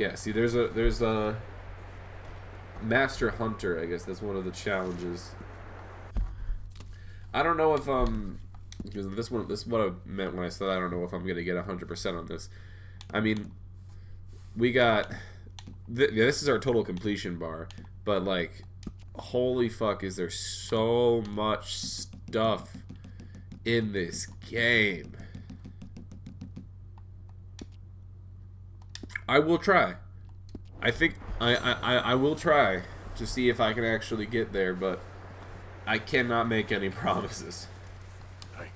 Yeah, see, there's a Master Hunter, I guess that's one of the challenges. I don't know if because this is what I meant when I said I don't know if I'm gonna get 100% on this. I mean, we got this is our total completion bar, but like, holy fuck, is there so much stuff in this game? I will try. I think I will try to see if I can actually get there, but I cannot make any promises. Hey.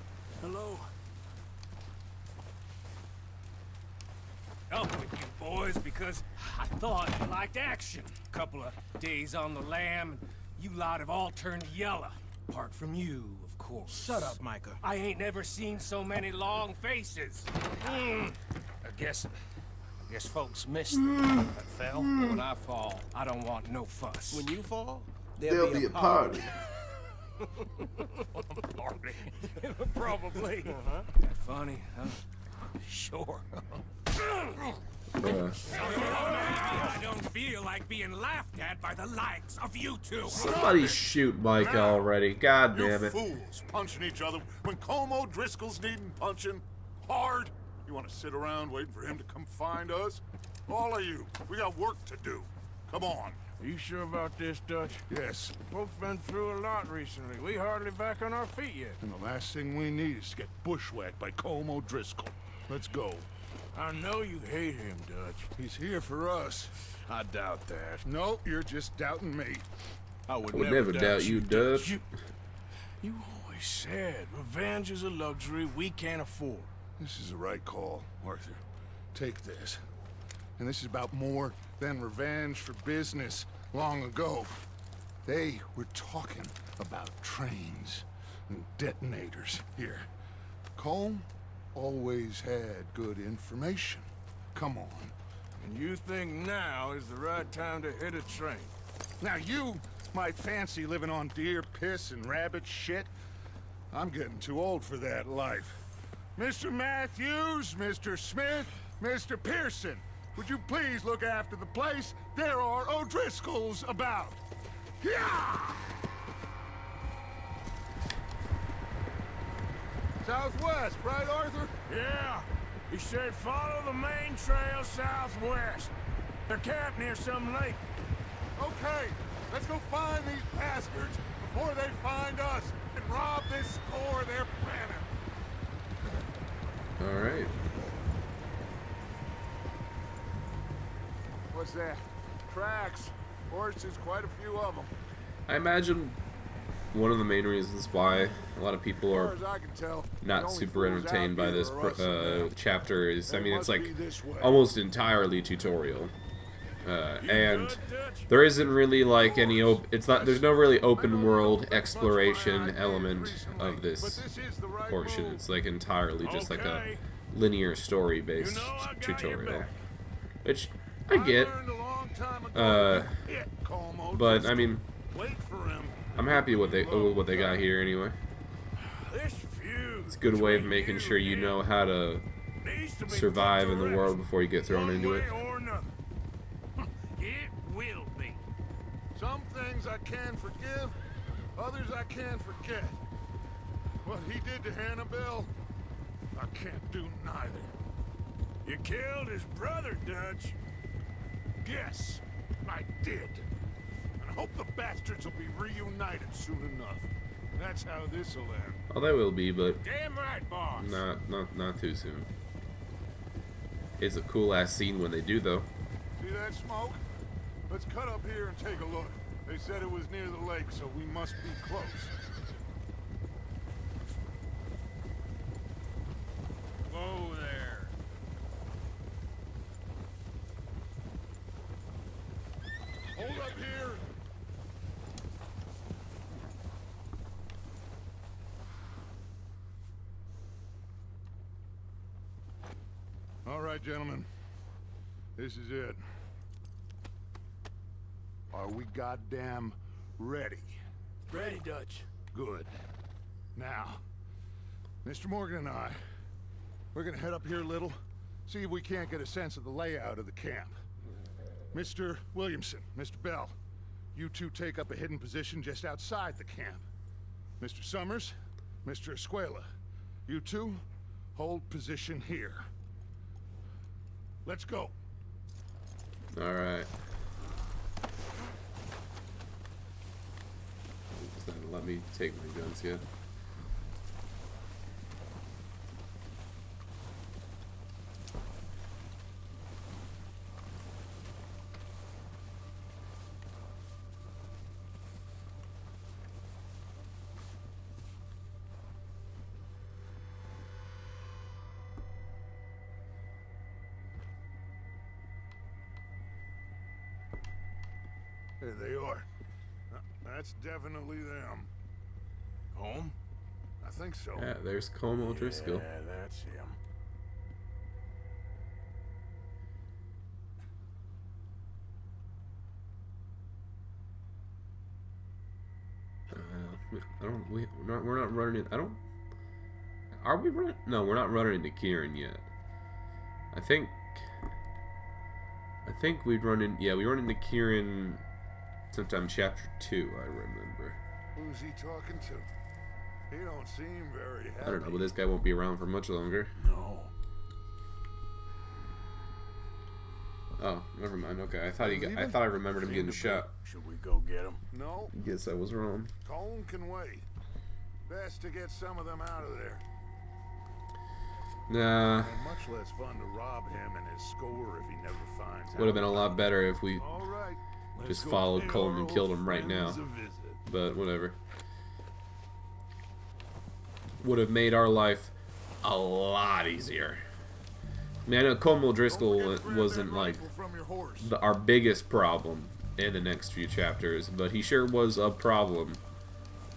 Hello. Up with you boys because I thought you liked action. Couple of days on the lam, and you lot have all turned yellow. Apart from you, of course. Shut up, Micah. I ain't never seen so many long faces. I guess folks missed that fell. When I fall, I don't want no fuss. When you fall, There'll be a party. Party. Probably. That funny, huh? Sure. I don't feel like being laughed at by the likes of you two. Somebody shoot Mike already. God You damn it. fools punching each other when Colm O'Driscoll's needing punching hard. You want to sit around waiting for him to come find us? All of you, we got work to do. Come on. Are you sure about this, Dutch? Yes. Folks been through a lot recently. We hardly back on our feet yet. And the last thing we need is to get bushwhacked by Colm O'Driscoll. Let's go. I know you hate him, Dutch. He's here for us. I doubt that. No, you're just doubting me. I would Never doubt you, Dutch. You always said revenge is a luxury we can't afford. This is the right call, Arthur. Take this. And this is about more than revenge for business long ago. They were talking about trains and detonators here. Colm always had good information. Come on. And you think now is the right time to hit a train? Now you might fancy living on deer piss and rabbit shit. I'm getting too old for that life. Mr. Matthews, Mr. Smith, Mr. Pearson, would you please look after the place? There are O'Driscolls about. Yeah! Southwest, right, Arthur? Yeah. He said follow the main trail southwest. They're camped near some lake. Okay, let's go find these bastards before they find us and rob this score they're planning. Alright. What's that? Tracks. Horses, quite a few of them. I imagine one of the main reasons why a lot of people As are far as I can tell, the not only super fools entertained out by here this are us and them. chapter is, I They mean, it's must like be this way. almost entirely tutorial. And good, Dutch? there isn't really like any there's no really open world exploration element of this portion. It's like entirely just like a Okay. linear story based You know I got your tutorial, back. which I get. learned a long time ago. Hit Colm But O'Driscoll. I mean, Wait for him. I'm happy with what they got here anyway. This feud. It's a good way of making sure you know how to needs to be survive put in to the rest. world before you get thrown One into it. way or another. It will be. Some things I can forgive, others I can't forget. What he did to Hannibal, I can't do neither. You killed his brother, Dutch. Yes, I did. And I hope the bastards will be reunited soon enough. That's how this'll end. Oh, they will be, but Damn right, boss. not too soon. It's a cool ass scene when they do, though. See that smoke? Let's cut up here and take a look. They said it was near the lake, so we must be close. Whoa there. Hold up here. All right, gentlemen. This is it. Are we goddamn ready? Ready, Dutch. Good. Now, Mr. Morgan and I, we're gonna head up here a little, see if we can't get a sense of the layout of the camp. Mr. Williamson, Mr. Bell, you two take up a hidden position just outside the camp. Mr. Summers, Mr. Escuela, you two hold position here. Let's go. All right. It's not gonna let me take my guns yet. There they are. That's definitely them. Home? I think so. Yeah, there's Colm O'Driscoll. Yeah, that's him. I don't. We're not running. I don't. Are we running? No, we're not running into Kieran yet. I think we'd run in. Yeah, we run into Kieran sometime chapter 2. I remember. Who's he talking to? He don't seem very happy. I don't know, but this guy won't be around for much longer. No. Oh, never mind. Okay, I thought I remembered him getting shot. Should we go get him? No, Guess I was wrong. Colm can wait. Best to get some of them out of there. Nah, And much less fun to rob him and his score if he never finds out. would have been a lot better if we All right. just followed Colm and killed him right now. A visit. But whatever. Would have made our life a lot easier. I mean, I know Colm O'Driscoll wasn't like From your horse. our biggest problem in the next few chapters, but he sure was a problem.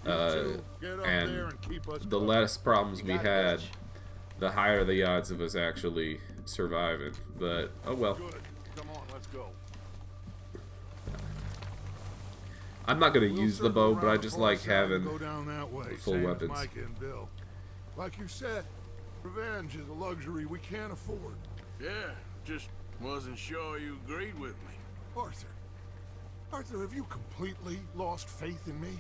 Get up there And and keep us the covered. less problems we had, the higher the odds of us actually surviving. But oh well. Good. Come on, let's go. I'm not gonna We'll use the circle bow, but I around just the like far side and having go down that way, full same as weapons. Micah and Bill. Like you said, revenge is a luxury we can't afford. Yeah, just wasn't sure you agreed with me. Arthur, have you completely lost faith in me?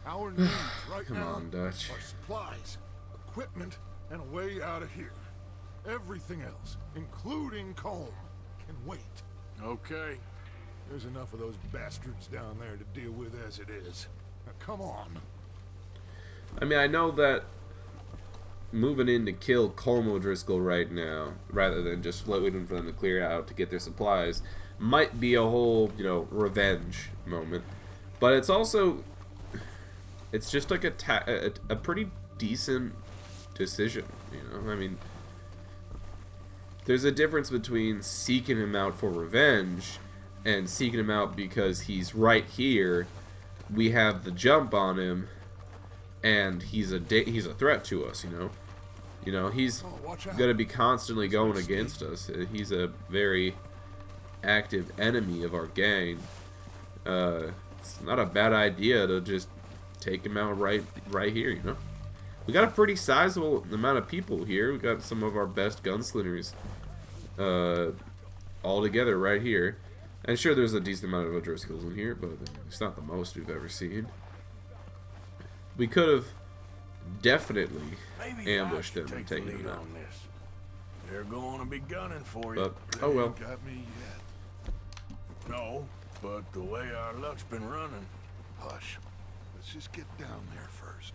Our needs right Come now on, Dutch. are supplies, equipment, and a way out of here. Everything else, including Colm, can wait. Okay. There's enough of those bastards down there to deal with as it is. Now, come on. I mean, I know that moving in to kill Colm O'Driscoll right now, rather than just waiting for them to clear out to get their supplies, might be a whole, revenge moment. But it's also, it's just like a pretty decent decision, I mean, there's a difference between seeking him out for revenge and seeking him out because he's right here. We have the jump on him, and he's a threat to us. He's Oh, watch out. gonna be constantly going against us. He's a very active enemy of our gang. It's not a bad idea to just take him out right here. We got a pretty sizable amount of people here. We got some of our best gunslingers all together right here. And sure, there's a decent amount of O'Driscolls in here, but it's not the most we've ever seen. We could have definitely Maybe ambushed I should them and take the taken lead them out. on this. They're going to be gunning for you. But, oh well. Got me yet. No, but the way our luck's been running. Hush. Let's just get down there first.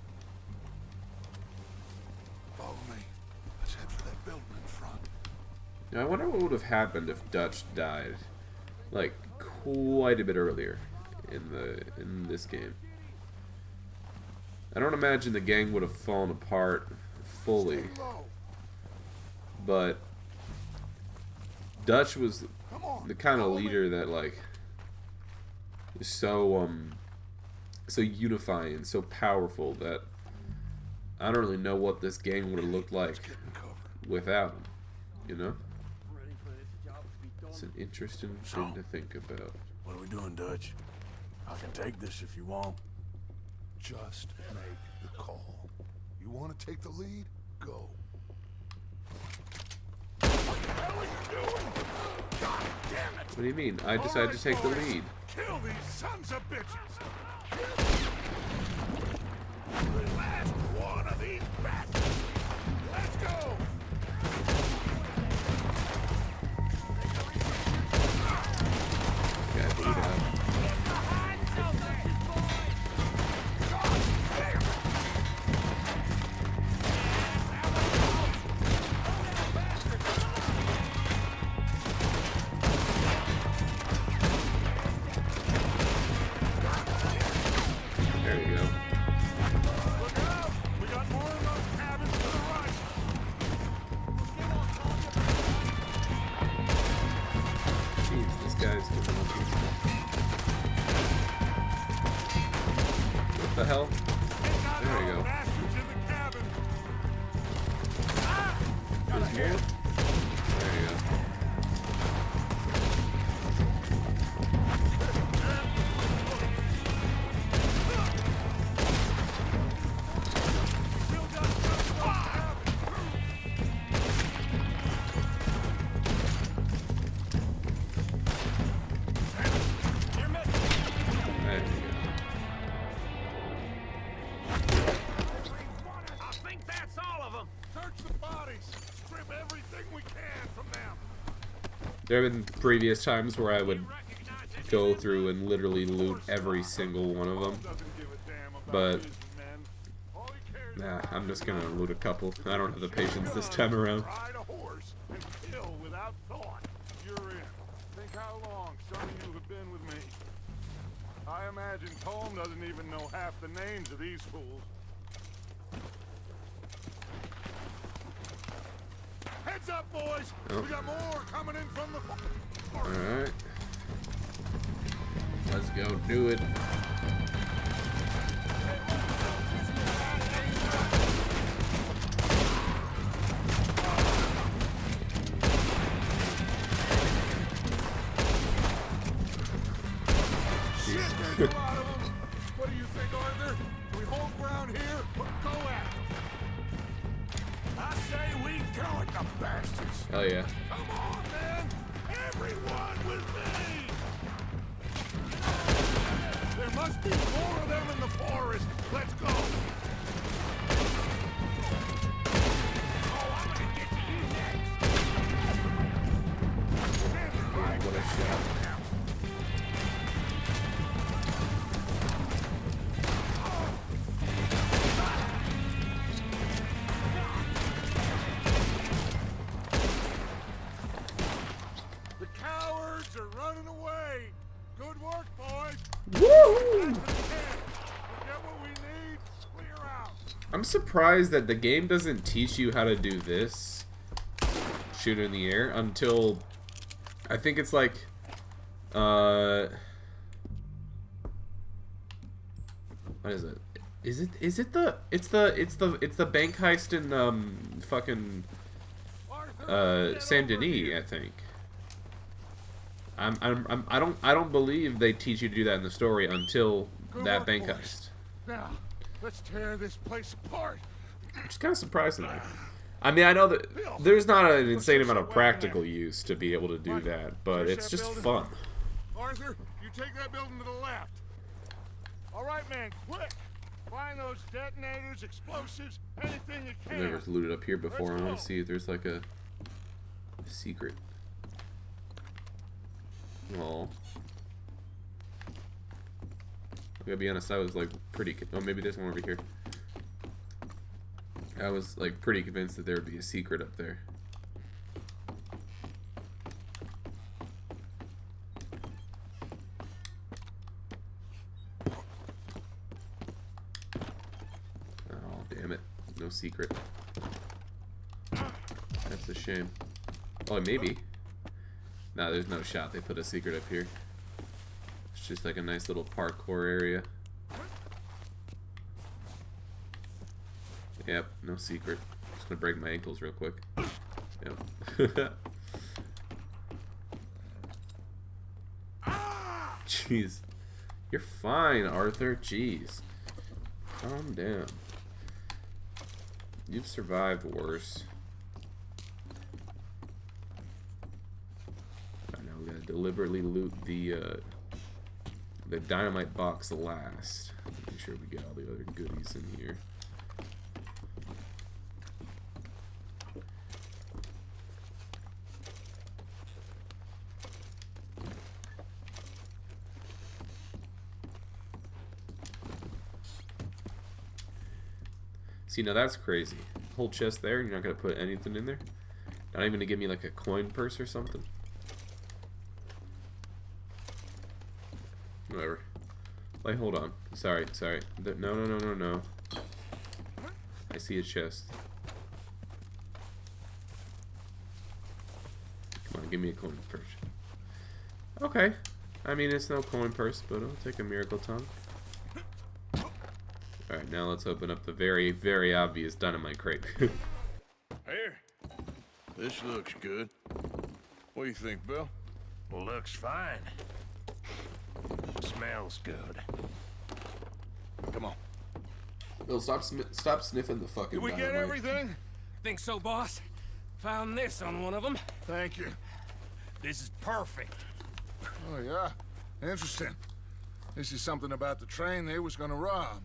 Follow me. Let's head for that building in front. Now, I wonder what would have happened if Dutch died, like, quite a bit earlier in this game. I don't imagine the gang would have fallen apart fully, Stay low. but Dutch was Come on. the kind of follow me. leader that, like, is so unifying, so powerful that I don't really know what this gang would have looked like Let's get in cover. without him, It's an interesting thing to think about. What are we doing, Dutch? I can take this if you want. Just make the call. You want to take the lead? Go. hell are you doing? God damn it! What do you mean? I decided to take the boys. lead. Kill these sons of bitches! The last one of these bastards! Let's go! Got beat up. There you go. Look out! We got more of those cabins to the right! Jeez, this guy's doing what the hell? There you go. Bastards in the cabin! There's more? There you go. There you go. I think that's all of them. Search the bodies! Strip everything we can from them! There have been previous times where I would go through and literally loot every single one of them. Doesn't give a damn about But his men. All he cares nah, about I'm just is gonna loot a couple. I don't have the patience this time around. ride a horse and kill without thought. You're in. Think how long some of you have been with me. I imagine Tom doesn't even know half the names of these fools. Heads up, boys! Oh. We got more coming in from the Alright. Let's go do it. Shit, there's a lot of them. What do you think, Arthur? We hold ground here or go at them? I say we go at the bastards. Hell yeah. Come on, man! Everyone with me! There must be more of them in the forest. Let's go! Oh, I'm gonna get to you next. What a shot. The cowards are running away. Good work, boys. Woo! Back to the camp. We'll get what we need. Clear out. I'm surprised that the game doesn't teach you how to do this. Shoot in the air until I think it's like what is it? Is it the it's the bank heist in fucking Arthur, Saint get over Denis, here. I think. I don't believe they teach you to do that in the story until Good that work, bank boys. heist. Now, let's tear this place apart. Which is kind of surprising. I mean, I know that there's not an insane amount of practical use to be able to do that, but it's just fun. Arthur, you take that building to the left. All right, man, quick. Find those detonators, explosives, anything you I've can. never looted up here before. I Let's want go. to see if there's like a secret. Oh. I gotta be honest, I was like pretty. Oh, maybe there's one over here. I was like pretty convinced that there would be a secret up there. Oh, damn it. No secret. That's a shame. Oh, maybe. Nah, there's no shot they put a secret up here. It's just like a nice little parkour area. Yep, no secret. Just gonna break my ankles real quick. Yep. Jeez. You're fine, Arthur. Jeez. Calm down. You've survived worse. deliberately loot the dynamite box last. Make sure we get all the other goodies in here. See, now that's crazy. Whole chest there, and you're not gonna put anything in there? Not even gonna give me like a coin purse or something? Whatever. Like, hold on. Sorry. No. I see a chest. Come on, give me a coin purse. Okay. I mean, it's no coin purse, but I'll take a miracle tongue. Alright, now let's open up the very, very obvious dynamite crate. Here. This looks good. What do you think, Bill? Looks fine. Smells good. Come on. Bill, stop sniffing the fucking Did we dynamite. get everything? Think so, boss? Found this on one of them. Thank you. This is perfect. Oh, yeah? Interesting. This is something about the train they was gonna rob.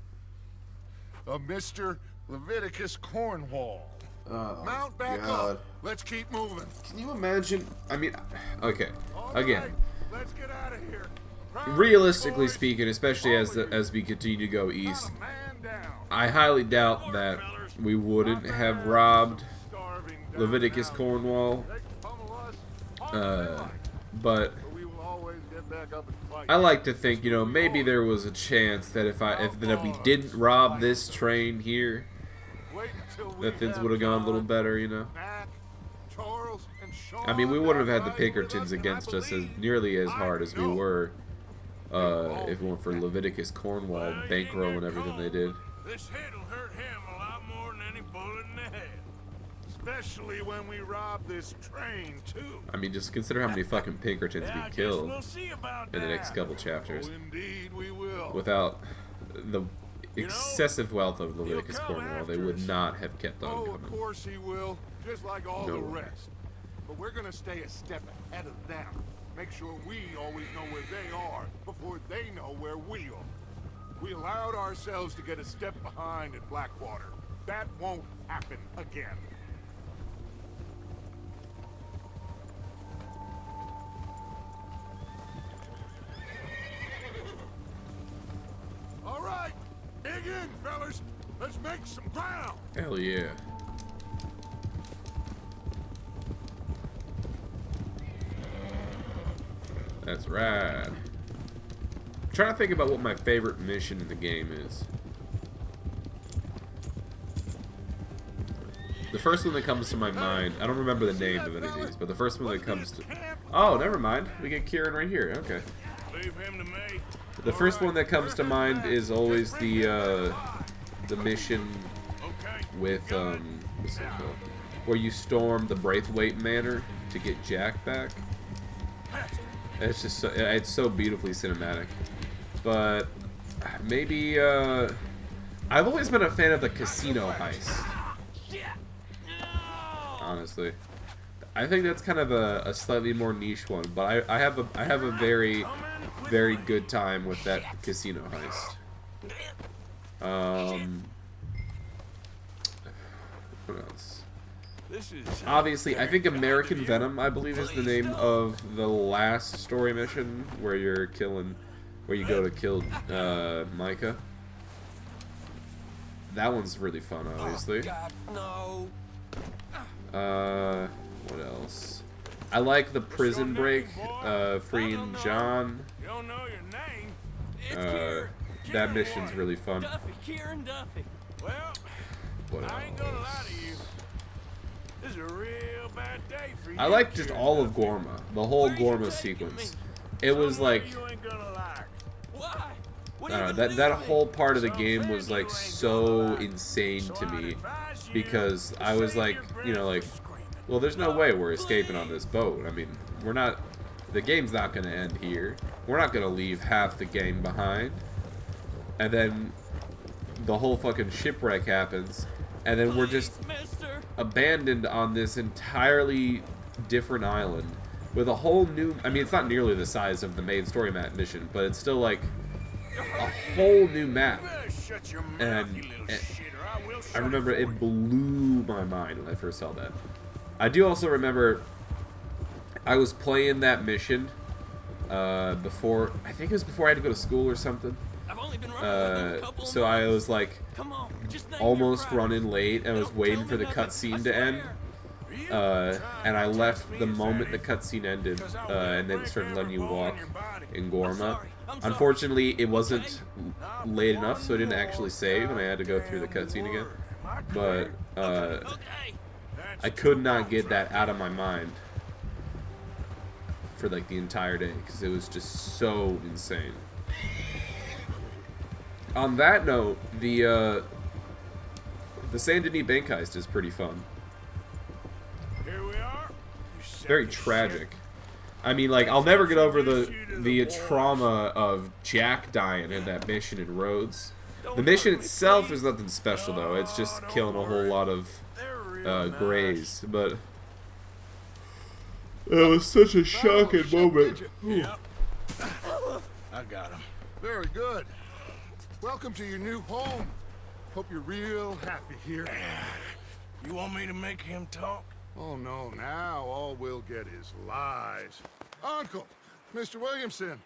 A Mr. Leviticus Cornwall. Oh, Mount back God. up. Let's keep moving. Can you imagine? I mean, okay. All Again, right, let's get out of here. Crowd, realistically boys. speaking, especially as we continue to go Not east, a man down. I highly doubt that we wouldn't have robbed Starving down Leviticus now. Cornwall. They can pummel us all day long, But but we will always get back up and fight. I like to think, you know, maybe there was a chance that if we didn't rob this train here, Wait until we that things have would have gone a little John, better, you know. Mac, Charles, and Sean I mean, we wouldn't have had the back riding with Pinkertons us, and I against us as believe nearly as hard as we know were if it weren't for Leviticus Cornwall bankrolling everything they did. This hit'll hurt him a lot more than any bullet in the head. Especially when we rob this train, too. I mean, just consider how many fucking Pinkertons Yeah, I we guess killed we'll see about in the that. next couple chapters. Oh, indeed we will. Without the excessive wealth of Leviticus he'll come Cornwall, they after would us. not have kept on Oh, of coming. course he will. Just like all No the way. rest. But we're gonna stay a step ahead of them. Make sure we always know where they are before they know where we are. We allowed ourselves to get a step behind at Blackwater. That won't happen again. All right, dig in, fellas. Let's make some ground. Hell yeah. That's right. I'm trying to think about what my favorite mission in the game is. The first one that comes to my mind, I don't remember the name of any of these, but the first one that comes to... Oh, never mind. We get Kieran right here. Okay. Leave him to me. The first one that comes to mind is always the mission Okay. with, what's it called? Where you storm the Braithwaite Manor to get Jack back. It's just it's so beautifully cinematic. But maybe I've always been a fan of the casino heist. Honestly, I think that's kind of a slightly more niche one, but I have a very good time with that casino heist. What else? This is Obviously, I think American Venom, I believe, is the name of the last story mission where you're where you go to kill Micah. That one's really fun, obviously. God, no. What else? I like the prison break, freeing John. You don't know your name. It's That mission's really fun. Duffy, Kieran Duffy. Well, What I ain't gonna lie else? to you. This is a real bad day for you. I like just Kieran all of Duffy. Gorma, the whole Where you Gorma taking sequence. me? It was Somewhere like, you ain't gonna like. Why? What I are don't you know, gonna that do to me? whole part of the Some game thing was you like ain't so gonna like. insane So to I'd me advise you because to I was save like, your you know, breath like, for screaming. well, there's no way we're escaping on this boat. I mean, we're not. The game's not going to end here. We're not going to leave half the game behind. And then the whole fucking shipwreck happens, and then we're just Please, mister. abandoned on this entirely different island with a whole new. I mean, it's not nearly the size of the main story map mission, but it's still like a whole new map. Shut your mouth, And you little shitter. I will I remember it blew my mind when I first saw that. I do also remember I was playing that mission before. I think it was before I had to go to school or something. I've only been running with a couple of So I months. was like Come on, just name almost your price. running late and was Don't waiting tell for me the nothing, cutscene I to end. swear. And I left the moment the cutscene ended, and then it started letting you walk in Gorma. Unfortunately, it wasn't late enough, so I didn't actually save, and I had to go through the cutscene again. But Okay. I could not get that out of my mind for like the entire day because it was just so insane. On that note, the Saint Denis Bank heist is pretty fun. Here we are. Very tragic. I mean, like, I'll never get over the trauma of Jack dying in that mission in Rhodes. The mission itself is nothing special, though. It's just killing a whole lot of Greys. But it was such a shocking moment. Yep. I got him. Very good. Welcome to your new home. Hope you're real happy here. You want me to make him talk? Oh no, now all we'll get is lies. Uncle, Mr. Williamson,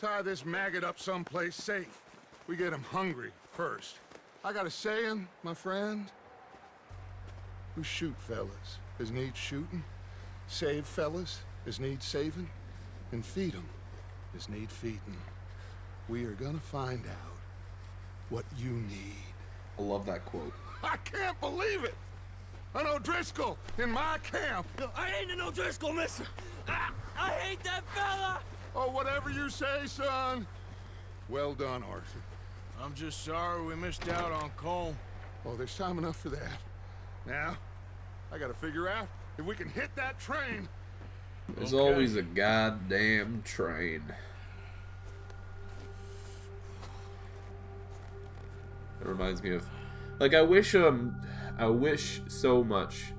tie this maggot up someplace safe. We get him hungry first. I got a saying, my friend. We shoot fellas as need shooting, save fellas as need saving, and feed 'em as need feeding. We are gonna find out what you need. I love that quote. I can't believe it! An O'Driscoll in my camp! I ain't an O'Driscoll, mister. I hate that fella. Oh, whatever you say, son. Well done, Arthur. I'm just sorry we missed out on Colm. Oh, there's time enough for that. Now, I gotta figure out if we can hit that train. There's Okay. always a goddamn train. It reminds me of, like, I wish so much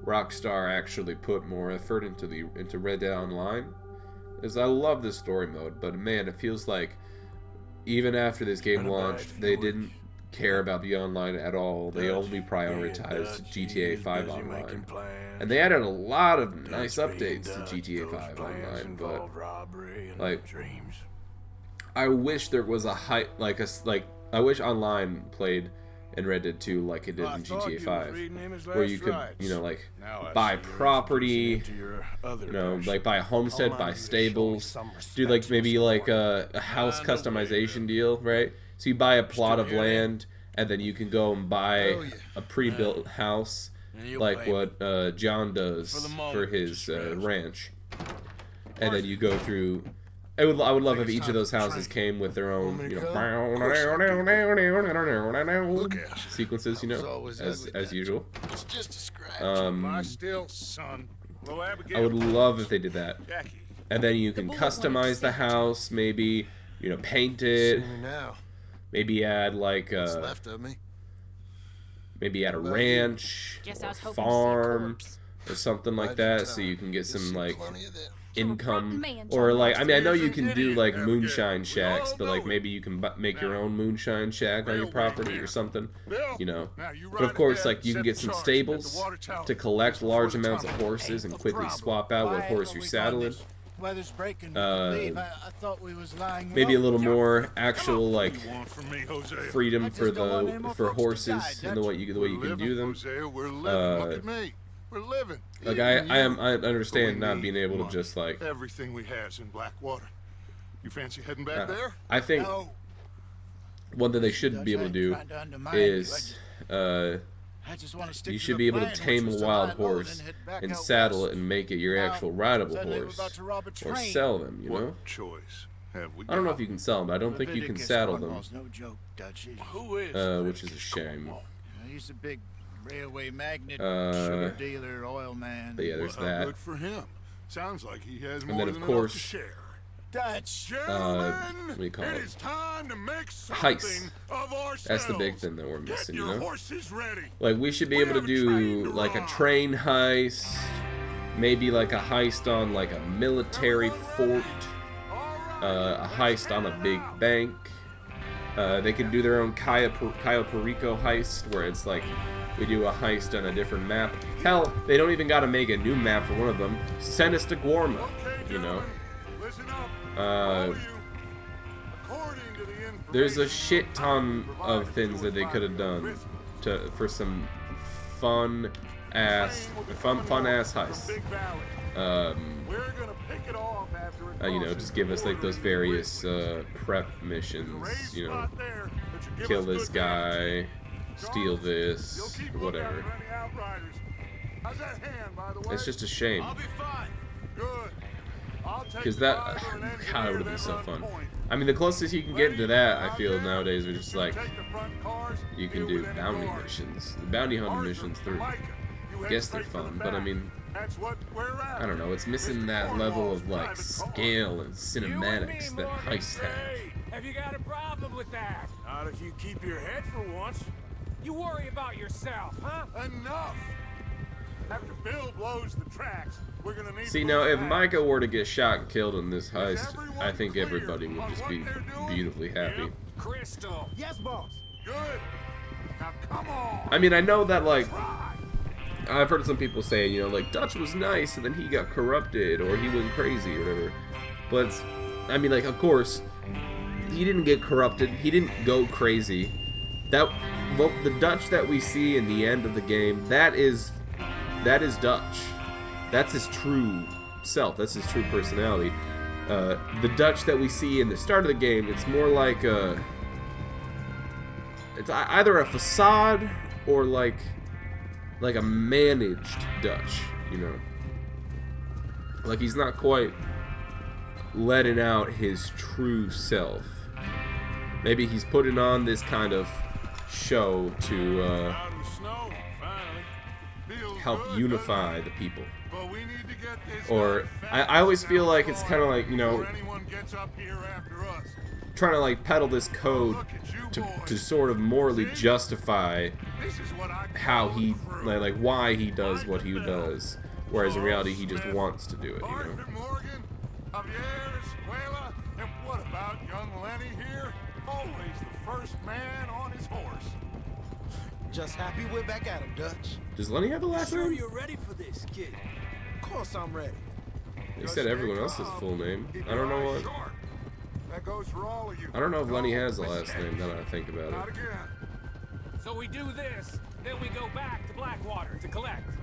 Rockstar actually put more effort into Red Dead Online, because I love this story mode, but man, it feels like even after this game launched, they didn't care about the online at all. They only prioritized GTA 5 Online, and they added a lot of nice updates to GTA 5 Online, but like, I wish there was a I wish Online played in Red Dead 2 like it did in GTA 5, where you could, you know, like, buy property, you know, like buy a homestead, buy stables, do like maybe like a house customization deal, right? So you buy a plot of land, and then you can go and buy a pre-built house, like what John does for his ranch, and then you go through. I would love if each of those houses came with their own, you know, sequences, you know, as usual. It's just a scratch. My still, son. Well, I would love if they did that. Jackie. And then you can customize the house, maybe, you know, paint it, Now, maybe add like left of me. maybe add a ranch, Guess I or was hoping to see a farm, corpse. or something like that, so you can get some like Plenty of that. income, man, or John like, I mean, I know you Upstairs can do and like idiot. moonshine We shacks, all but like know maybe you can make your own moonshine shack on your Railway property man. or something, Bill, you know. now you But of ride course, ahead, like, you can set get the some charge at the stables water tower to collect before large the amounts of tunnel. horses and quickly problem. swap out what Why horse are you're we saddling. going this? Weather's breaking. Uh, Leave. I thought we was lying Maybe a low. little more actual like What do you want from me, Hosea? freedom I for just don't want any the more for folks to horses die, and the way you We're can do them. Hosea, we're living. Look at me. We're living. Like Even I you. understand But we not being need able to money. just like Everything we has in Blackwater. You fancy heading back there? I think No, one thing they should Dutch, be able I to ain't do trying to undermine is I just want to stick you to should the be able to plan, tame which a was to wild lie low, horse then head back and out saddle west. it and make it your Now, actual rideable suddenly we're horse, about to rob a or train. sell them. You What know, choice have we I don't know got? if you can sell them. But I don't think you can Leviticus saddle them, Cornwall's no joke, Dutch. Who is which is a shame. He's a big railway magnate, Uh, sugar dealer, oil man. But yeah, there's Well, that. Good for him. Sounds like he has And more then, of than course, enough to share. Dutch. Gentlemen, what do you call it it? is time to make something Heist. of ourselves. That's the big thing that we're Get missing, your you know. horses ready. Like we should be We able to have a train do to like a ride. train heist, maybe like a heist on like a military fort, a heist on a big bank. They could do their own Cayo Perico heist, where it's like we do a heist on a different map. Hell, they don't even got to make a new map for one of them. Send us to Guarma, you know. There's a shit ton of things that they could have done for some fun ass heists. You know, just give us like those various prep missions. You know, kill this guy, steal this, whatever. It's just a shame. Because that, God, it would have been so fun. I mean, the closest you can get to that, I feel, nowadays are just like, you can do bounty missions. The bounty hunter missions, I guess they're fun, but I mean, I don't know, it's missing that level of, like, scale and cinematics that heists have. Have you got a problem with that? Not if you keep your head for once. You worry about yourself, huh? Enough! After Bill blows the tracks, we're gonna need. See, now, if Micah were to get shot and killed in this heist, I think everybody would just be beautifully happy. Crystal. Yes, boss. Good. Now come on. I mean, I know that, like, I've heard some people say, you know, like, Dutch was nice and then he got corrupted or he went crazy or whatever. But, I mean, like, of course, he didn't get corrupted. He didn't go crazy. Well, the Dutch that we see in the end of the game, that is Dutch. That's his true self. That's his true personality. The Dutch that we see in the start of the game, it's more like it's either a facade or like a managed Dutch, you know. Like he's not quite letting out his true self. Maybe he's putting on this kind of show to Out in the snow, finally. help unify the people. But we need to get this Or I always feel like it's kind of like, you know, anyone gets up here after us. trying to like peddle this code to sort of morally justify This is what I how he like why he does what he does, whereas in reality he just wants to do it, you know. Arthur Morgan, Javier Escuela, and what about young Lenny here? Always the first man on his horse. Just happy we're back at him, Dutch. Does Lenny have a last Sure name? you're ready for this, kid. Of course I'm ready. He said everyone else's full name. I don't know what. That goes for all of you. I don't know if Lenny has a last name. Now that I think about Not it. again. So we do this, then we go back to Blackwater to collect.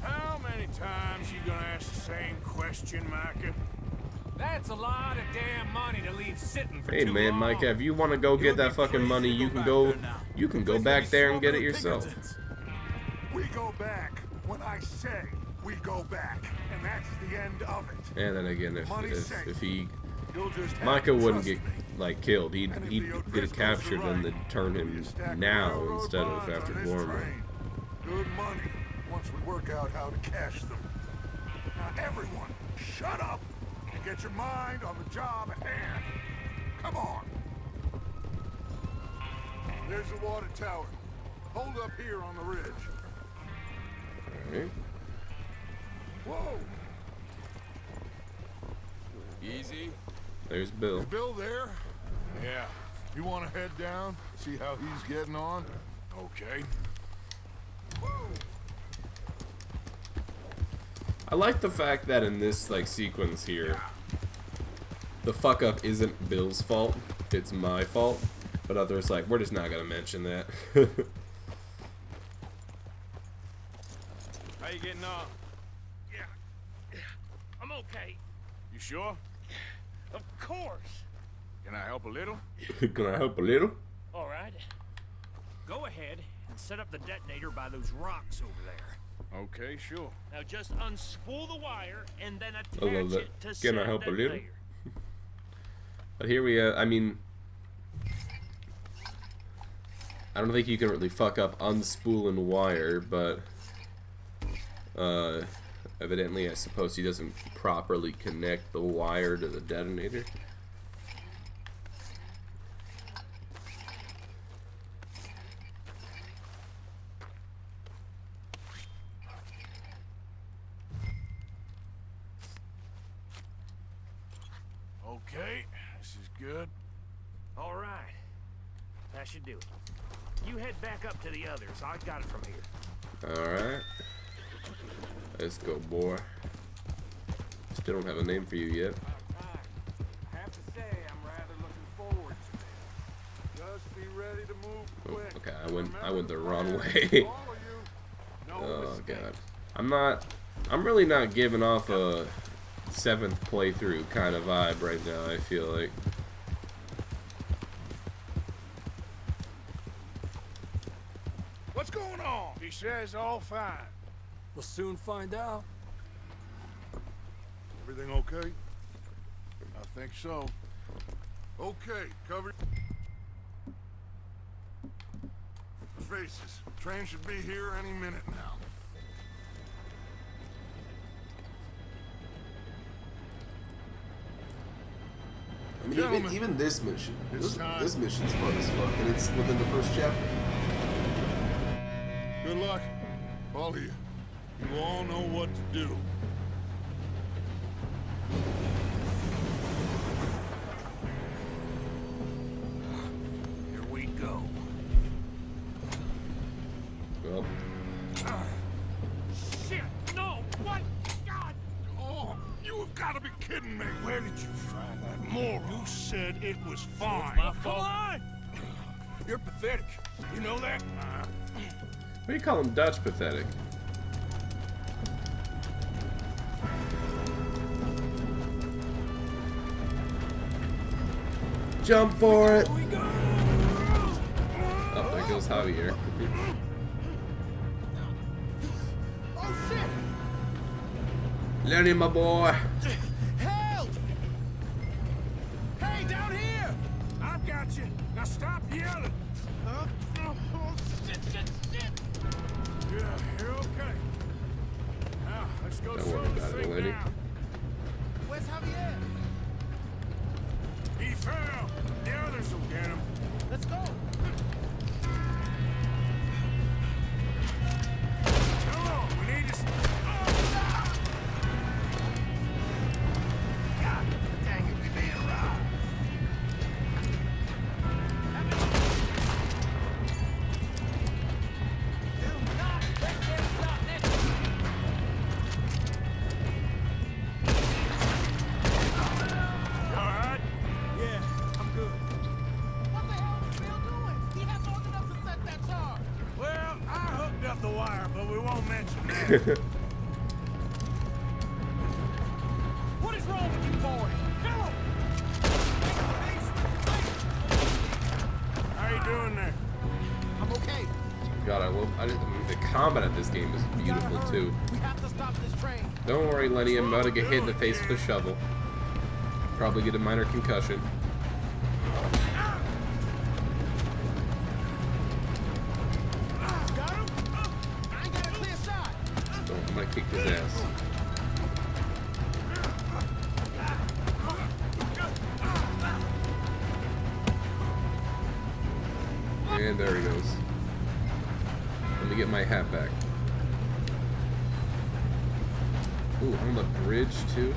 How many times you gonna ask the same question, Micah? That's a lot of damn money to leave sitting for Hey too man, long. Micah, if you want to go get that fucking money, you can go back there and get it yourself. We go back when I say we go back, and that's the end of it. And then again, if he You'll just have Micah to wouldn't trust get me. like killed, he'd And if he'd the get O'Driscolls captured are and right, they'd turn there'll be him a stack of now railroad instead of bonds after on this Guarma. train. Good money once we work out how to cash them. Now everyone, shut up and get your mind on the job at hand. Come on. There's the water tower. Hold up here on the ridge. Alright. Whoa! Easy. There's Bill. Is Bill there? Yeah. You want to head down, see how he's getting on? Okay. Whoa! I like the fact that in this like sequence here, the fuck up isn't Bill's fault, it's my fault. But others like, we're just not gonna mention that. How you getting on? Yeah. I'm okay. You sure? Of course. Can I help a little? Can I help a little? All right. Go ahead and set up the detonator by those rocks over there. Okay, sure. Now just unspool the wire and then attach I love that. it to Can I said help a little? detonator. But here we I mean, I don't think you can really fuck up unspooling wire, but evidently I suppose he doesn't properly connect the wire to the detonator. should do it. You head back up to the others. I got it from here. Alright. Let's go, boy. Still don't have a name for you yet. I have to say, I'm rather looking forward to this. Just be ready to move Oh, quick. okay, I went the wrong way. All of you, no Oh mistakes. god. I'm really not giving off a 7th playthrough kind of vibe right now, I feel like. What's going on? He says all fine. We'll soon find out. Everything okay? I think so. Okay, cover faces. Train should be here any minute now. I mean, Gentlemen, even this mission, it's time. this mission's fun as fuck, and it's within the first chapter. Good luck, all of you. You all know what to do. Here we go. Well, Shit! No! What? God! Oh, you have got to be kidding me. Where did you find that moron? You said it was fine. My fault. Come on! You're pathetic. You know that? what do you call him? Dutch pathetic. Jump for it! Here we go! Oh, there goes Javier. Oh shit! Lenny, my boy. Help! Hey, down here! I've got you. Now stop yelling. Oh, shit, shit, shit! Yeah, you're okay. Now, let's go Don't slow worry this about it, thing lady. down. Where's Javier? He fell. The others will get him. Let's go! Come on, we need to... God dang it, we being robbed! Do not let them stop this! You all right? Yeah, I'm good. What the hell is Bill doing? He had long enough to set that charge. Well, I hooked up the wire, but we won't mention that. What is wrong with you, boy? Help! How you doing there? I'm okay. God, the combat in this game is beautiful too. We have to stop this train. Don't worry, Lenny, I'm about to get hit in the face with a shovel. Probably get a minor concussion. Got him? I ain't got a clear shot. So I'm gonna kick his ass. And there he goes. Let me get my hat back. Ooh, on the bridge too?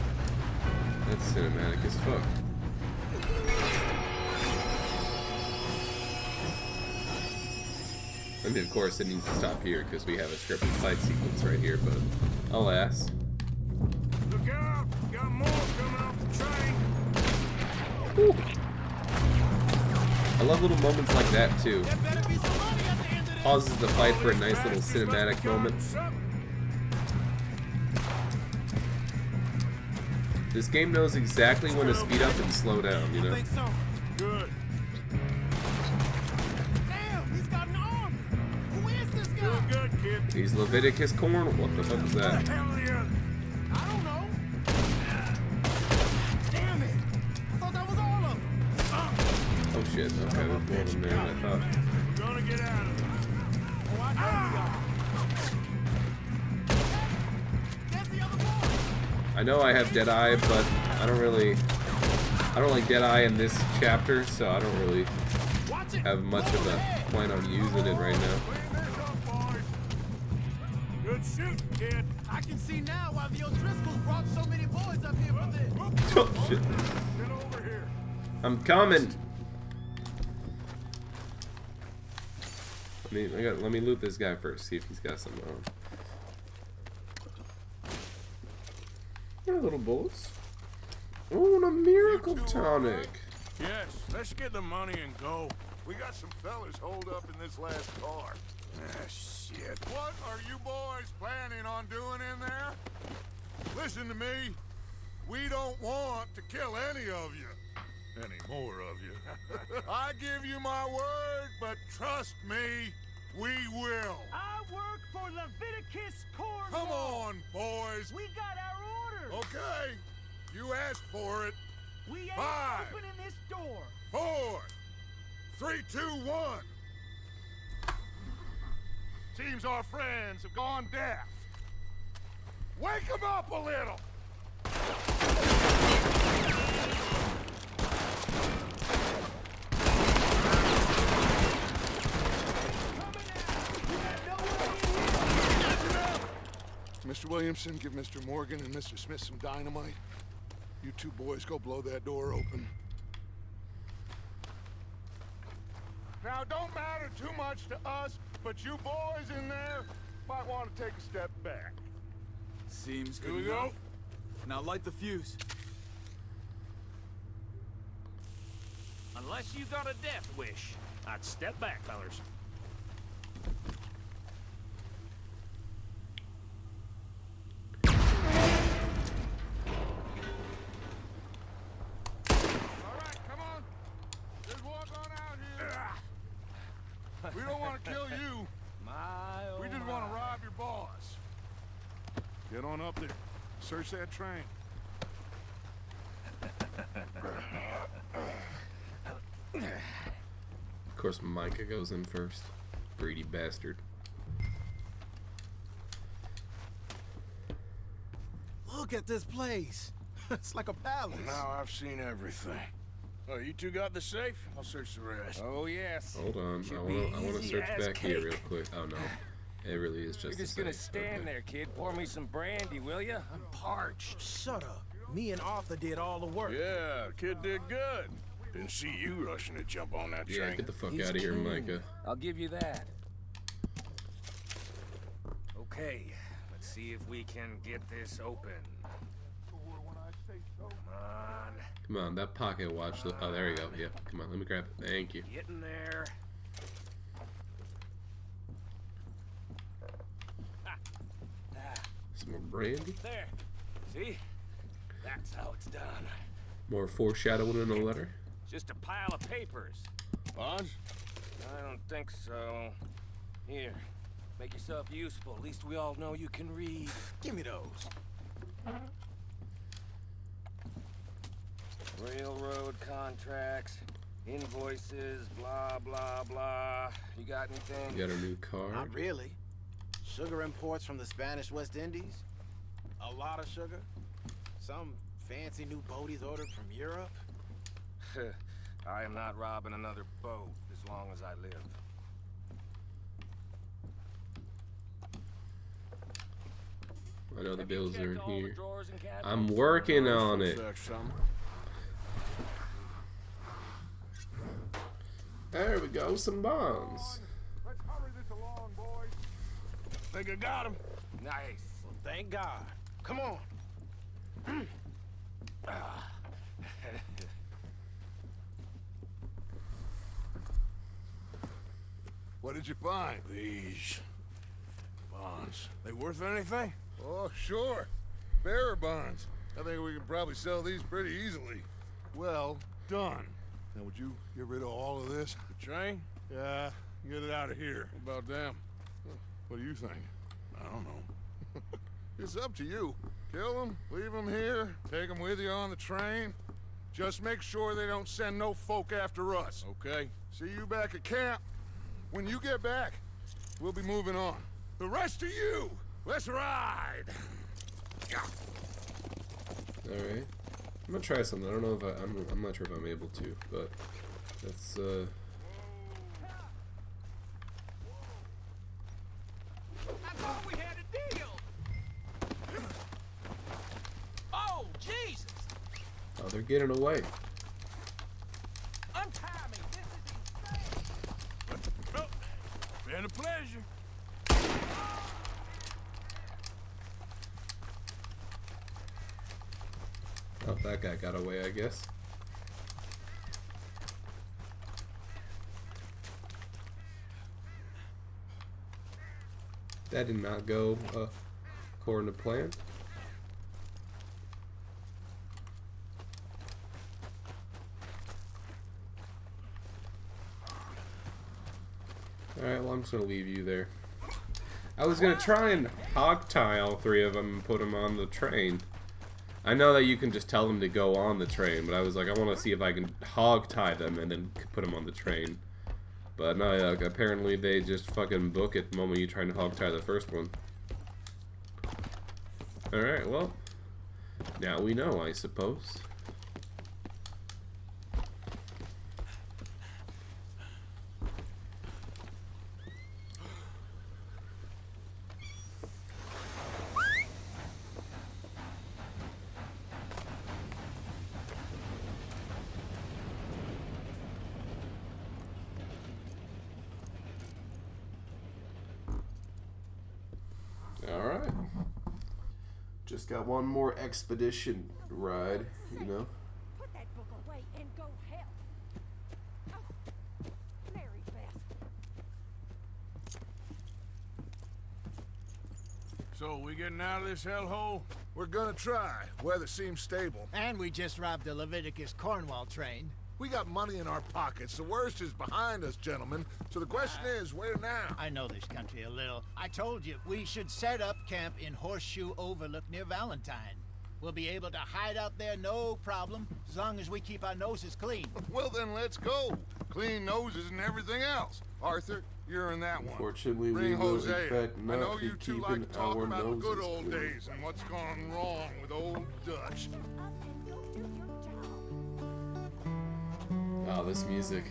That's cinematic as fuck. I mean, of course, it needs to stop here because we have a scripted fight sequence right here, but alas. Look out! Got more coming off the train. Ooh. I love little moments like that too. There better be some money at the end of this. Pauses the fight for a nice little cinematic moment. This game knows exactly when to speed up and slow down, you I know? think so. Good. Damn, he's got an army. Who is this guy? Doing good, kid. He's Leviticus Corn. What the fuck is Where that? the hell are the others? I don't know. Damn it. I thought that was all of them. Oh shit, okay, there's more of them there than I thought. We're gonna get out of this. Oh, I know we are. There's the other boy. I know I have Deadeye, but I don't like Deadeye in this chapter, so I don't really Watch it. have much of a plan on using it right now. Clean this up, boys. Good shooting, kid. I can see now why the O'Driscolls brought so many boys up here for this. Oh shit. Get over here. I'm coming. Let me loot this guy first. See if he's got something on. Little bullets. Oh, and a miracle tonic. Yes, let's get the money and go. We got some fellas holed up in this last car. Ah, shit. What are you boys planning on doing in there? Listen to me. We don't want to kill any of you. Any more of you. I give you my word, but trust me, we will. I work for Leviticus Cornwall. Come on, boys. We got our orders. Okay, you asked for it. We ain't 5, opening this door. 4, 3, 2, 1. Seems our friends have gone deaf. Wake them up a little. Mr. Williamson, give Mr. Morgan and Mr. Smith some dynamite. You two boys go blow that door open. Now, it don't matter too much to us, but you boys in there might want to take a step back. Seems good. Here we go. Now light the fuse. Unless you got a death wish, I'd step back, fellers. All right, come on. Just walk on out here. We don't want to kill you. We just want to rob your boss. Get on up there. Search that train. Of course, Micah goes in first. Greedy bastard. Look at this place. It's like a palace. Now I've seen everything. Oh, you two got the safe? I'll search the rest. Oh, yes. Hold on. Should I be want to easy search as back here cake. real quick. Oh, no. It really is You're just just the gonna safe. stand Okay. there, kid. Pour me some brandy, will ya? I'm parched. Shut up. Me and Arthur did all the work. Yeah, kid did good. Didn't see you rushing to jump on that Yeah, train. get the fuck He's out of here, king. Micah. I'll give you that. Okay, let's see if we can get this open. Come on, Come on, that pocket watch. Oh, there you go. Yep. Come on, let me grab it. Thank you. get in there. Some more brandy. There. See? That's how it's done. More foreshadowing in the letter. Just a pile of papers. Bonds? I don't think so. Here, make yourself useful. At least we all know you can read. Give me those. Railroad contracts, invoices, blah, blah, blah. You got anything? You got a new car. Not really. Sugar imports from the Spanish West Indies. A lot of sugar. Some fancy new boat he's ordered from Europe. I am not robbing another boat as long as I live. I know the Have you bills are in checked all the here. drawers and cabinets? I'm working on it. There we go, some bonds. Let's hurry this along, boys. Think I got him. Nice. Well, thank God. Come on. What did you find? These bonds. They worth anything? Oh, sure. Bearer bonds. I think we can probably sell these pretty easily. Well done. Now, would you get rid of all of this? The train? Yeah, get it out of here. What about them? What do you think? I don't know. It's up to you. Kill them, leave them here, take them with you on the train. Just make sure they don't send no folk after us. Okay. See you back at camp. When you get back, we'll be moving on. The rest of you, let's ride. All right. I'm gonna try something. I don't know if I'm not sure if I'm able to, but let's I thought we had a deal. Oh, Jesus! Oh, they're getting away. Untie me. This is insane. Been a pleasure. Oh, that guy got away, I guess. That did not go according to plan. Alright, well, I'm just gonna leave you there. I was gonna try and hog tie all three of them and put them on the train. I know that you can just tell them to go on the train, but I was like, I want to see if I can hog tie them and then put them on the train. But no, like, apparently they just fucking book it the moment you try to hog tie the first one. Alright, well, now we know, I suppose. Alright. Just got one more expedition ride, you know? Put that book away and go help. Oh, Mary Beth. So, we getting out of this hellhole? We're gonna try. Weather seems stable. And we just robbed the Leviticus Cornwall train. We got money in our pockets. The worst is behind us, gentlemen. So the question is, where now? I know this country a little. I told you, we should set up camp in Horseshoe Overlook near Valentine. We'll be able to hide out there no problem, as long as we keep our noses clean. Well, then let's go. Clean noses and everything else. Arthur, you're in that one. Unfortunately, we Bring will, Hosea. in fact, I not know be you two keeping like to talk our about the good noses old clean. days and what's gone wrong with old Dutch. Up and go do your job. Wow, this music.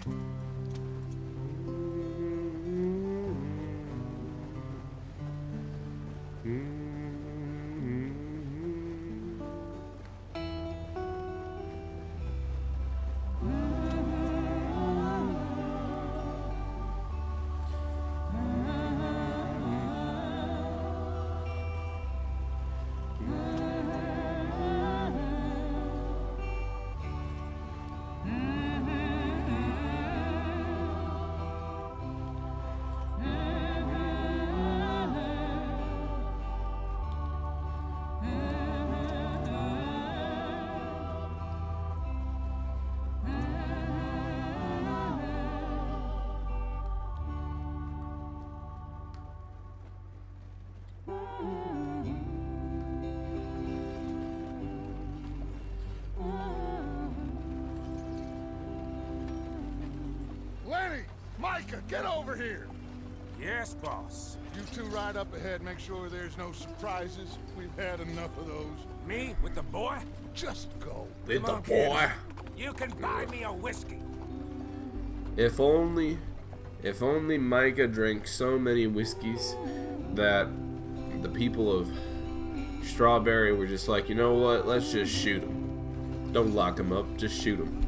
Lenny! Micah, get over here! Yes, boss. You two ride up ahead, make sure there's no surprises. We've had enough of those. Me with the boy? Just go. With the Come on, boy. You can buy me a whiskey. If only Micah drank so many whiskeys that the people of Strawberry were just like, you know what, let's just shoot him. Don't lock him up, just shoot him.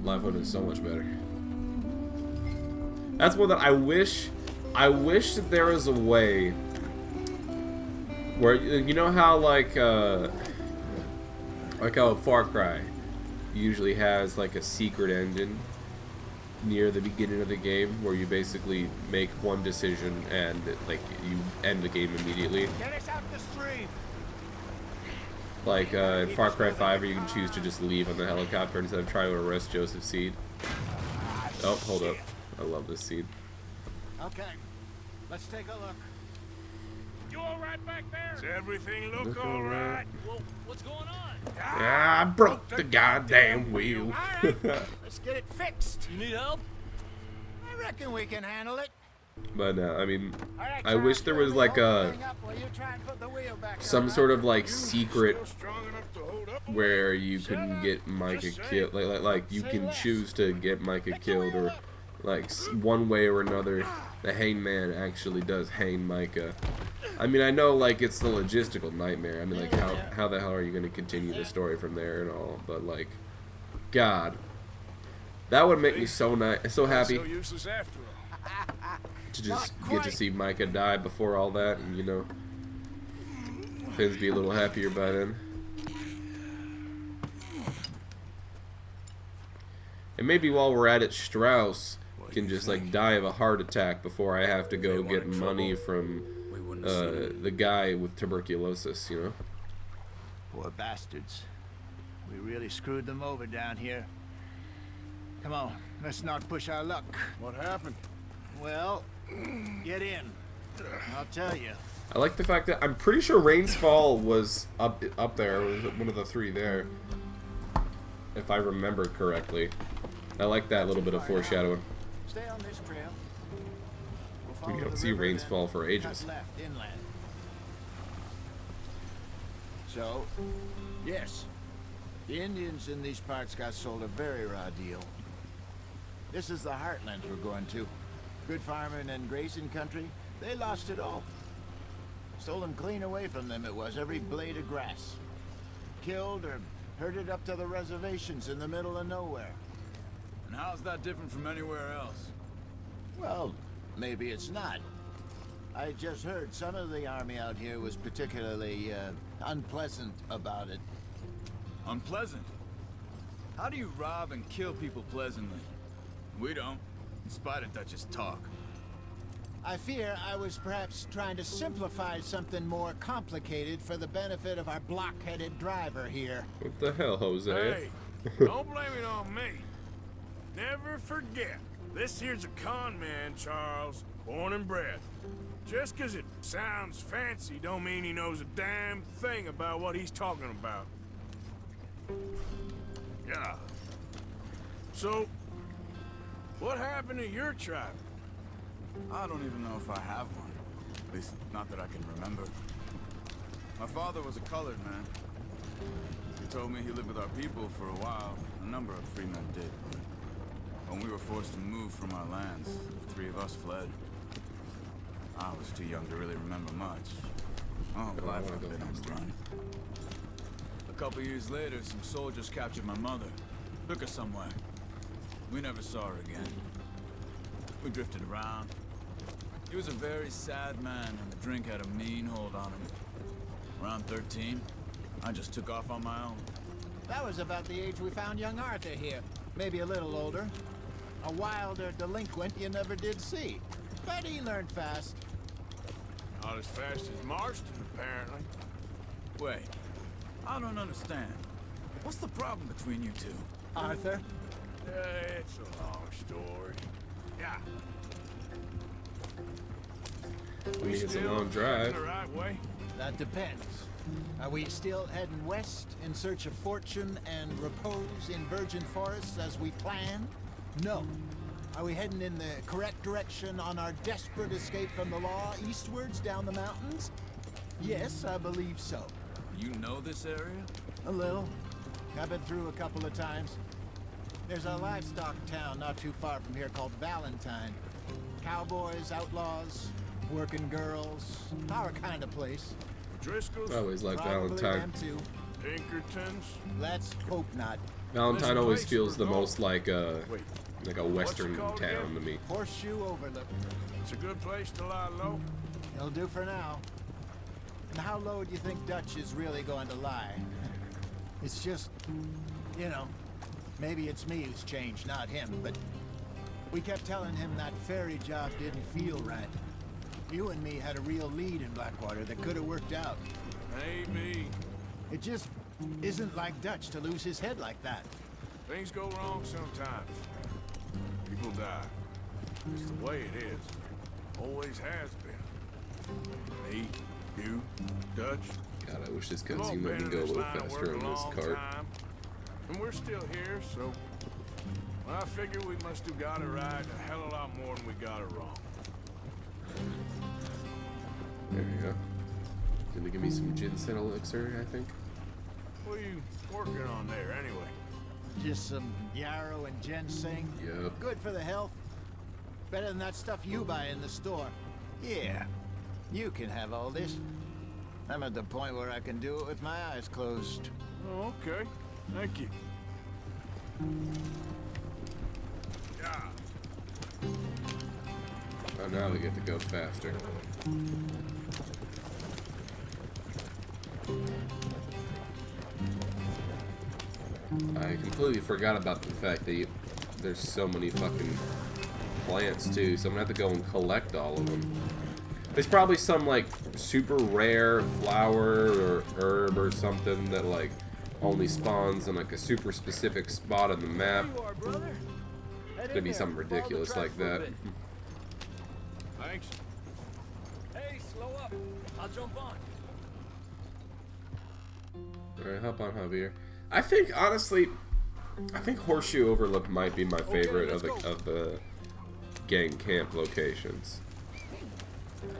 Life would have been so much better. That's what I wish that there was a way where, you know how like how Far Cry usually has like a secret engine near the beginning of the game where you basically make one decision and like you end the game immediately. Get us out the stream! Like in Far Cry 5 where you can choose to just leave on the helicopter instead of trying to arrest Joseph Seed. Oh, hold up. I love this scene. Okay, let's take a look. You all right back there? Does everything look Look all all right. right? Well, what's going on? Yeah, I broke the goddamn wheel. All right, let's get it fixed. You need help? I reckon we can handle it. But I mean, All right, I wish there was like a some sort of like secret where you can get Micah killed, like you can choose to get Micah killed, or like one way or another the hangman actually does hang Micah. I mean, I know like it's the logistical nightmare. I mean, like how the hell are you going to continue the story from there and all? But like, God, that would make me so happy. So useless after all. To just get to see Micah die before all that, and you know, Finn's be a little happier by then. And maybe while we're at it, Strauss can just like die of a heart attack before I have to go get money from the guy with tuberculosis, you know? Poor bastards. We really screwed them over down here. Come on, let's not push our luck. What happened? Well, get in. I'll tell you. I like the fact that I'm pretty sure Rains Fall was up there. It was one of the three there, if I remember correctly. I like that little bit of foreshadowing. Stay on this trail. We don't see Rains Fall for ages. Cut left inland. So, yes, the Indians in these parts got sold a very raw deal. This is the heartlands we're going to. Good farming and grazing country, they lost it all. Stolen clean away from them it was, every blade of grass. Killed or herded up to the reservations in the middle of nowhere. And how's that different from anywhere else? Well, maybe it's not. I just heard some of the army out here was particularly unpleasant about it. Unpleasant? How do you rob and kill people pleasantly? We don't, in spite of Dutch's talk. I fear I was perhaps trying to simplify something more complicated for the benefit of our block-headed driver here. What the hell, Jose? Hey, don't blame it on me. Never forget, this here's a con man, Charles, born and bred. Just 'cause it sounds fancy don't mean he knows a damn thing about what he's talking about. Yeah. So, what happened to your tribe? I don't even know if I have one. At least, not that I can remember. My father was a colored man. He told me he lived with our people for a while. A number of free men did. But when we were forced to move from our lands, the three of us fled. I was too young to really remember much. Oh, life I've been on the run. A couple years later, some soldiers captured my mother. Took her somewhere. We never saw her again. We drifted around. He was a very sad man, and the drink had a mean hold on him. Around 13, I just took off on my own. That was about the age we found young Arthur here. Maybe a little older. A wilder delinquent you never did see. But he learned fast. Not as fast as Marston, apparently. Wait, I don't understand. What's the problem between you two? Arthur? It's a long story. Yeah. I mean, it's a long drive. The right way? That depends. Are we still heading west in search of fortune and repose in virgin forests as we planned? No. Are we heading in the correct direction on our desperate escape from the law eastwards down the mountains? Yes, I believe so. You know this area? A little. I've been through a couple of times. There's a livestock town not too far from here called Valentine. Cowboys, outlaws, working girls, our kind of place. Driscoll's? I always like Probably Valentine. them too. Pinkertons? Let's hope not. Valentine This always place feels we're the going- most like a Wait, western called town again? to me. Horseshoe Overlook. it's a good place to lie low. It'll do for now. And how low do you think Dutch is really going to lie? It's just, you know, maybe it's me who's changed, not him, but we kept telling him that ferry job didn't feel right. You and me had a real lead in Blackwater that could have worked out. Maybe. It just isn't like Dutch to lose his head like that. Things go wrong sometimes. People die. It's the way it is. Always has been. Me, you, Dutch. God, I wish this We've all cutscene been let me in go a this little line of faster work on a this long cart. time. And we're still here, so well, I figure we must have got it right a hell of a lot more than we got it wrong. There you go. Gonna give me some ginseng elixir, I think. What are you working on there, anyway? Just some yarrow and ginseng. Yep. Good for the health. Better than that stuff you buy in the store. Yeah, you can have all this. I'm at the point where I can do it with my eyes closed. Oh, okay. Thank you. Yeah. Oh, now we get to go faster. I completely forgot about the fact that there's so many fucking plants too, so I'm gonna have to go and collect all of them. There's probably some like super rare flower or herb or something that like only spawns in like a super specific spot on the map. Could be something ridiculous like that. Thanks. Hey, slow up. I'll jump on. Alright, hop on, Javier. I think honestly, I think Horseshoe Overlook might be my favorite of the gang camp locations.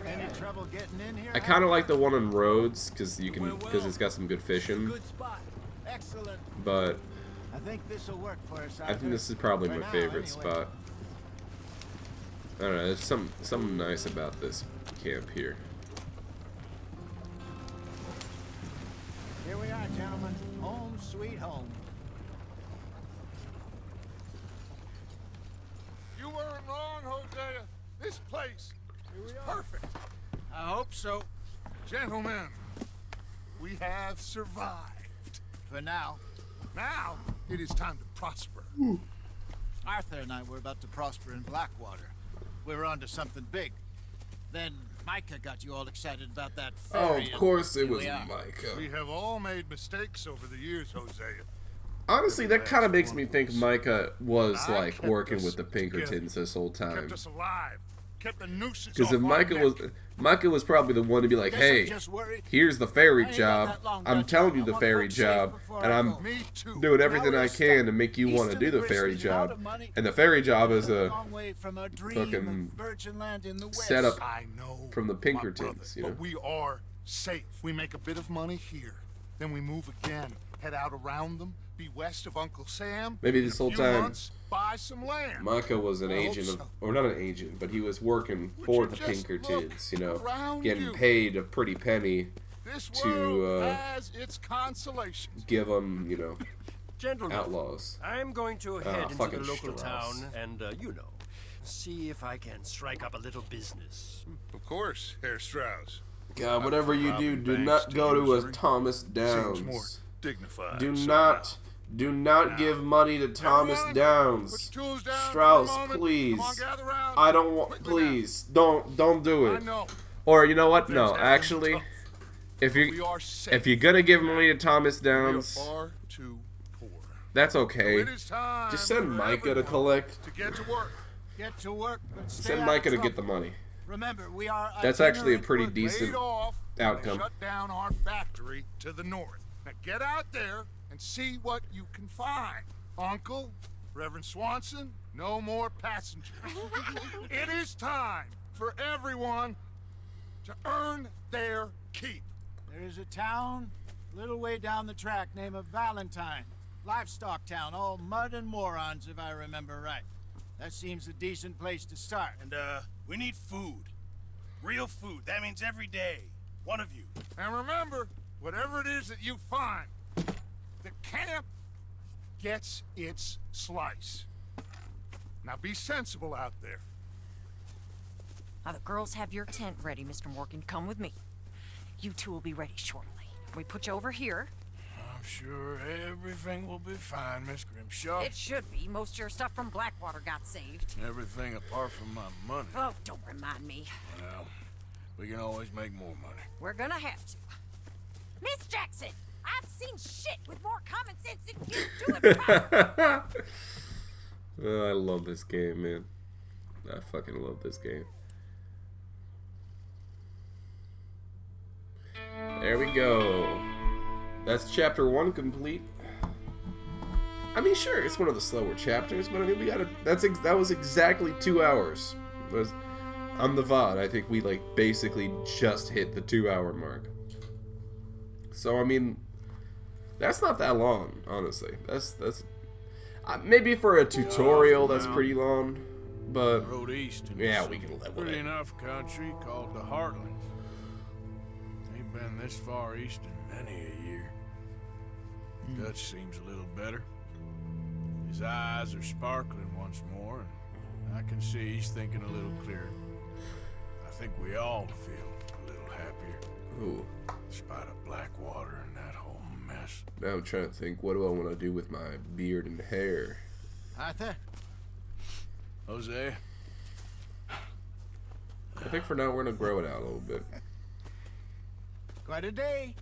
Any trouble getting in here? I kind of like the one on Rhodes because it's got some good fishing. Good spot. Excellent. But I think this will work for us. I think this is probably my favorite spot. I don't know. There's something nice about this camp here. Here we are, gentlemen. Home sweet home. You weren't wrong, Hosea. This place is perfect. I hope so. Gentlemen, we have survived. For now. Now, it is time to prosper. Arthur and I were about to prosper in Blackwater. We were onto something big. Then Micah got you all excited about that Oh, ferry. of course it and was we are. Micah. We have all made mistakes over the years, Hosea. Honestly, that kind of makes me think Micah was I like kept working us with the Pinkertons together. this whole time. Kept us alive. Kept the nooses Because if off our Micah was probably the one to be like, Guess I'm hey, just worried. here's the ferry I ain't got job. that long, I'm Dutch. telling you I the want ferry folks safe job, before and I I'm go. Me too. doing everything Now I we're can to stuck make you east want to of do the the ferry Grizzlies, out job. of money. And the ferry job is A a long way from a dream fucking of virgin land in the west. setup I know. from the my Pinkertons, brother, you know. But we are safe. We make a bit of money here. Then we move again. Head out around them. Be west of Uncle Sam. Maybe in this a whole few time months, buy some land. Micah was an I hope agent of, so. or not an agent, but he was working Would for you the just Pinkertons, you look know, around getting you? paid a pretty penny This to, world has its consolations. give them, you know, Gentlemen, outlaws. I'm going to head into fucking the local Strauss. town and, see if I can strike up a little business. Of course, Herr Strauss. God, whatever you do, robbing do banks not to go to a usury Thomas Seems more Downs. dignified. Do somehow. not give money to Thomas Everyone, Downs. put your tools down for a Strauss, moment. please. Come on, gather round. I don't want. Quickly Please, don't do now. I it. know. Or you know what? There's No, that actually, tough. if We you are safe. if you're gonna give money to Thomas We are Downs, far too poor. that's okay. It is time Just send for Micah to everyone collect. to get to work. Get to work, but stay Send out Micah of to get the trouble. money. Remember, we are. That's actually a itinerant pretty workers. decent Laid off. outcome. They shut down our factory to the north. Now get out there and see what you can find. Uncle, Reverend Swanson, no more passengers. It is time for everyone to earn their keep. There is a town, a little way down the track, named of Valentine. Livestock town, all mud and morons, if I remember right. That seems a decent place to start. And, we need food. Real food. That means every day. One of you. And remember, whatever it is that you find, the camp gets its slice. Now be sensible out there. Now the girls have your tent ready, Mr. Morgan. Come with me. You two will be ready shortly. We put you over here. I'm sure everything will be fine, Miss Grimshaw. It should be. Most of your stuff from Blackwater got saved. Everything apart from my money. Oh, don't remind me. Well, we can always make more money. We're gonna have to. Miss Jackson, I've seen shit with more common sense than you do in private. Oh, I love this game, man. I fucking love this game. There we go. That's chapter 1 complete. I mean, sure, it's one of the slower chapters, but I mean, we got that was exactly 2 hours. On the VOD, I think we like basically just hit the 2-hour mark. So I mean, that's not that long, honestly. That's maybe for a tutorial that's pretty long, but Rode east and yeah, we can live with pretty it. enough country called the Heartlands. Ain't been this far east in many a year. Dutch seems a little better. His eyes are sparkling once more, and I can see he's thinking a little clearer. think we all feel a little happier. Ooh. Despite of Blackwater and that whole mess. Now I'm trying to think, what do I want to do with my beard and hair? Arthur? Jose? I think for now we're gonna grow it out a little bit. Quite a day.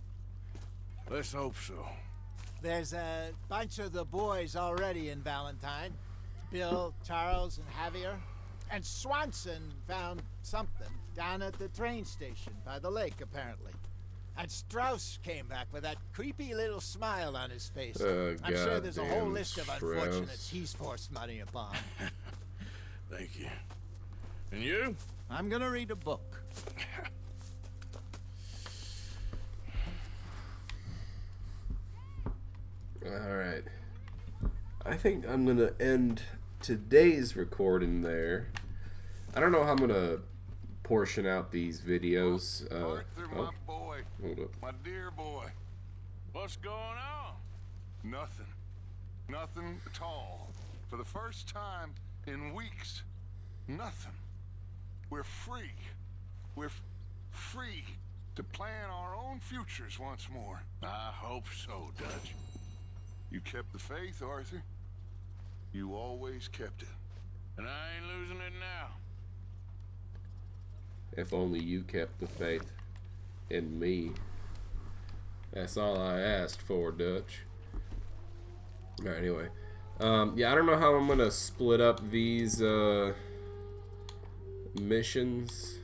Let's hope so. There's a bunch of the boys already in Valentine. Bill, Charles, and Javier. And Swanson found something down at the train station by the lake, apparently. And Strauss came back with that creepy little smile on his face. I'm sure there's a whole list of unfortunates he's forced money upon. Thank you. And you? I'm gonna read a book. Alright. I think I'm gonna end today's recording there. I don't know how I'm gonna portion out these videos. Arthur, my boy. Hold up. My dear boy. What's going on? Nothing. Nothing at all. For the first time in weeks. Nothing. We're free. We're free to plan our own futures once more. I hope so, Dutch. You kept the faith, Arthur. You always kept it. And I ain't losing it now. If only you kept the faith in me. That's all I asked for, Dutch. Alright, anyway. Yeah, I don't know how I'm gonna split up these missions.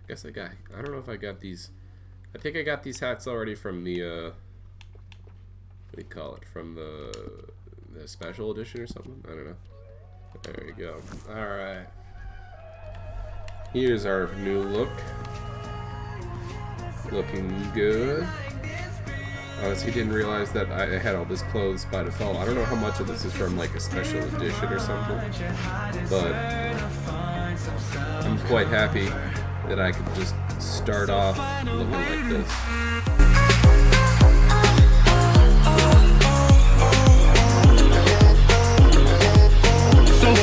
I guess I don't know if I got these. I think I got these hats already from the what do you call it? From the special edition or something? I don't know. There you go. Alright. Here's our new look. Looking good. Honestly, didn't realize that I had all this clothes by default. I don't know how much of this is from like a special edition or something, but I'm quite happy that I could just start off looking like this. So